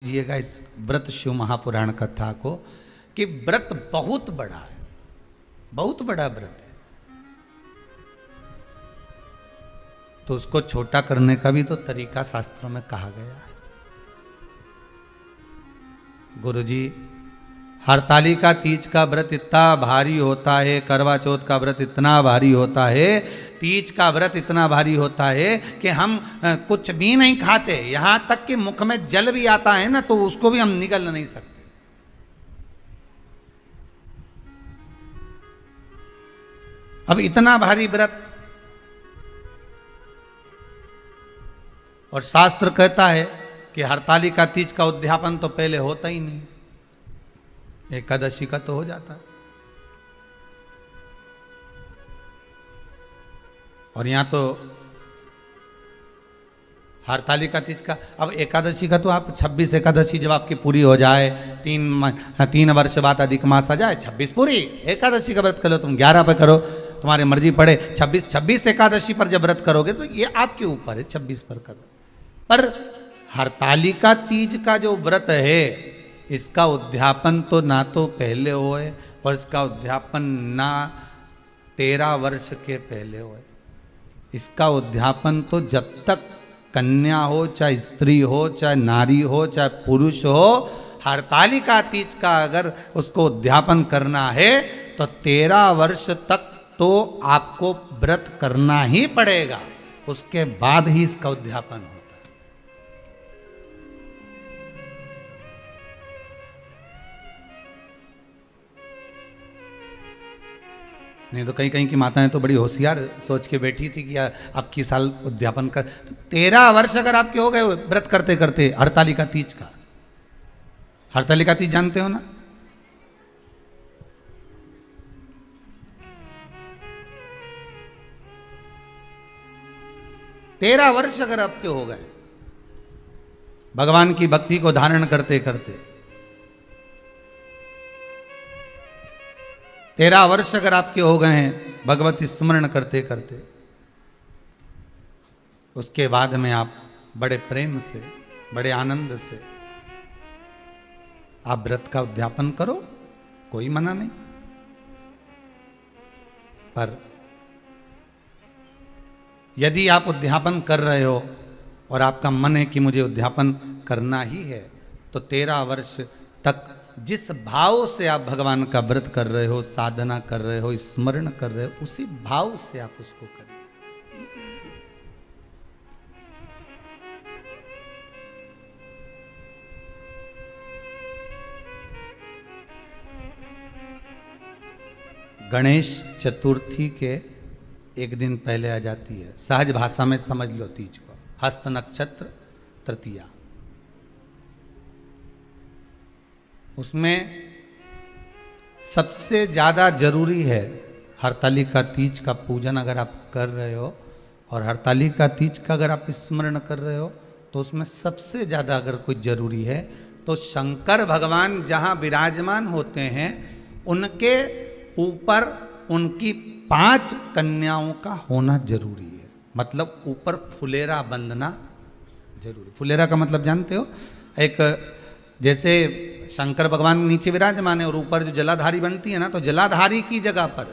लीजिएगा इस व्रत शिव महापुराण कथा को कि व्रत बहुत बड़ा है, बहुत बड़ा व्रत है, तो उसको छोटा करने का भी तो तरीका शास्त्रों में कहा गया है। गुरुजी, हरतालिका तीज का व्रत इतना भारी होता है, करवा चौथ का व्रत इतना भारी होता है, तीज का व्रत इतना भारी होता है कि हम कुछ भी नहीं खाते, यहां तक कि मुख में जल भी आता है ना तो उसको भी हम निगल नहीं सकते। अब इतना भारी व्रत, और शास्त्र कहता है कि हरतालिका तीज का उद्यापन तो पहले होता ही नहीं, एकादशी का तो हो जाता है। और यहां तो हरतालिका तीज का, अब एकादशी का तो आप 26 एकादशी जब आपकी पूरी हो जाए, 3 वर्ष बाद अधिक मास आ जाए, 26 पूरी एकादशी का व्रत कर लो, तुम 11 पे करो, तुम्हारी मर्जी पड़े, 26 एकादशी पर जब व्रत करोगे तो ये आपके ऊपर है, 26 पर करो। पर हरतालिका तीज का जो व्रत है, इसका उद्यापन तो ना तो पहले होए और इसका उद्यापन ना 13 वर्ष के पहले होए। इसका उद्यापन तो जब तक कन्या हो, चाहे स्त्री हो, चाहे नारी हो, चाहे पुरुष हो, हरतालिका तीज का अगर उसको उद्यापन करना है तो 13 वर्ष तक तो आपको व्रत करना ही पड़ेगा, उसके बाद ही इसका उद्यापन होता है। नहीं तो कहीं कहीं की माताएं तो बड़ी होशियार सोच के बैठी थी कि अब की साल उद्यापन कर, तो 13 वर्ष अगर आपके हो गए व्रत करते करते हरतालिका तीज का। हरतालिका तीज जानते हो ना? तेरह वर्ष अगर आपके हो गए भगवान की भक्ति को धारण करते करते, 13 वर्ष अगर आपके हो गए हैं भगवती स्मरण करते करते, उसके बाद में आप बड़े प्रेम से, बड़े आनंद से आप व्रत का उद्यापन करो, कोई मना नहीं। पर यदि आप उद्यापन कर रहे हो और आपका मन है कि मुझे उद्यापन करना ही है, तो 13 वर्ष तक जिस भाव से आप भगवान का व्रत कर rहे हो, साधना कर रहे हो, स्मरण कर रहे हो, उसी भाव से आप उसको करें। गणेश चतुर्थी के एक दिन पहले आ जाती है, सहज भाषा में समझ लो तीज को, हस्त नक्षत्र तृतीया। उसमें सबसे ज़्यादा जरूरी है हरतालिका तीज का पूजन अगर आप कर रहे हो, और हरतालिका तीज का अगर आप स्मरण कर रहे हो, तो उसमें सबसे ज़्यादा अगर कोई जरूरी है तो शंकर भगवान जहाँ विराजमान होते हैं उनके ऊपर उनकी 5 कन्याओं का होना जरूरी है। मतलब ऊपर फुलेरा बंधना जरूरी। फुलेरा का मतलब जानते हो? एक जैसे शंकर भगवान नीचे विराजमान है और ऊपर जो जलाधारी बनती है ना, तो जलाधारी की जगह पर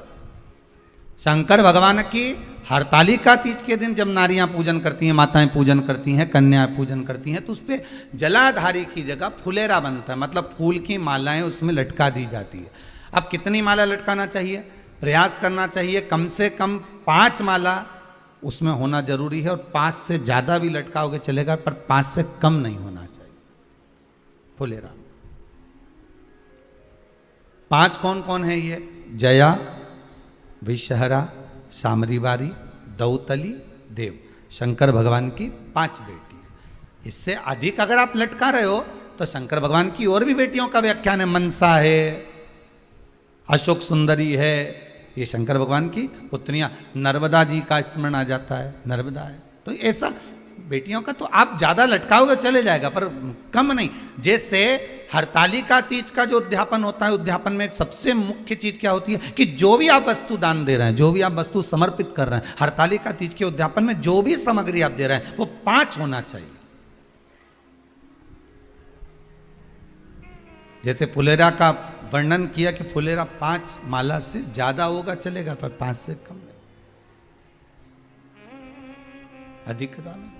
शंकर भगवान की हरतालिका तीज के दिन जब नारियां पूजन करती हैं, माताएं पूजन करती हैं, कन्याएं पूजन करती हैं, तो उस पर जलाधारी की जगह फुलेरा बनता है, मतलब फूल की मालाएं उसमें लटका दी जाती है। अब कितनी माला लटकाना चाहिए? प्रयास करना चाहिए कम से कम 5 माला उसमें होना जरूरी है, और 5 से ज़्यादा भी लटकाओगे चलेगा, पर 5 से कम नहीं होना चाहिए फुलेरा। 5 कौन कौन है ये? जया, विषहरा, सामरीवारी, दौतली, देव। शंकर भगवान की 5 बेटी है। इससे अधिक अगर आप लटका रहे हो तो शंकर भगवान की और भी बेटियों का व्याख्यान है, मनसा है, अशोक सुंदरी है, ये शंकर भगवान की पुत्रियां। नर्मदा जी का स्मरण आ जाता है, नर्मदा है, तो ऐसा बेटियों का तो आप ज्यादा लटकाओगे चले जाएगा, पर कम नहीं। जैसे हरतालिका तीज का जो उद्यापन होता है, उद्यापन में सबसे मुख्य चीज क्या होती है कि जो भी आप वस्तु दान दे रहे हैं, जो भी आप वस्तु समर्पित कर रहे हैं, हरतालिका तीज के उद्यापन में जो भी सामग्री आप दे रहे हैं वो 5 होना चाहिए। जैसे फुलेरा का वर्णन किया कि फुलेरा 5 माला से ज्यादा होगा चलेगा, पर 5 से कम नहीं, अधिकता में।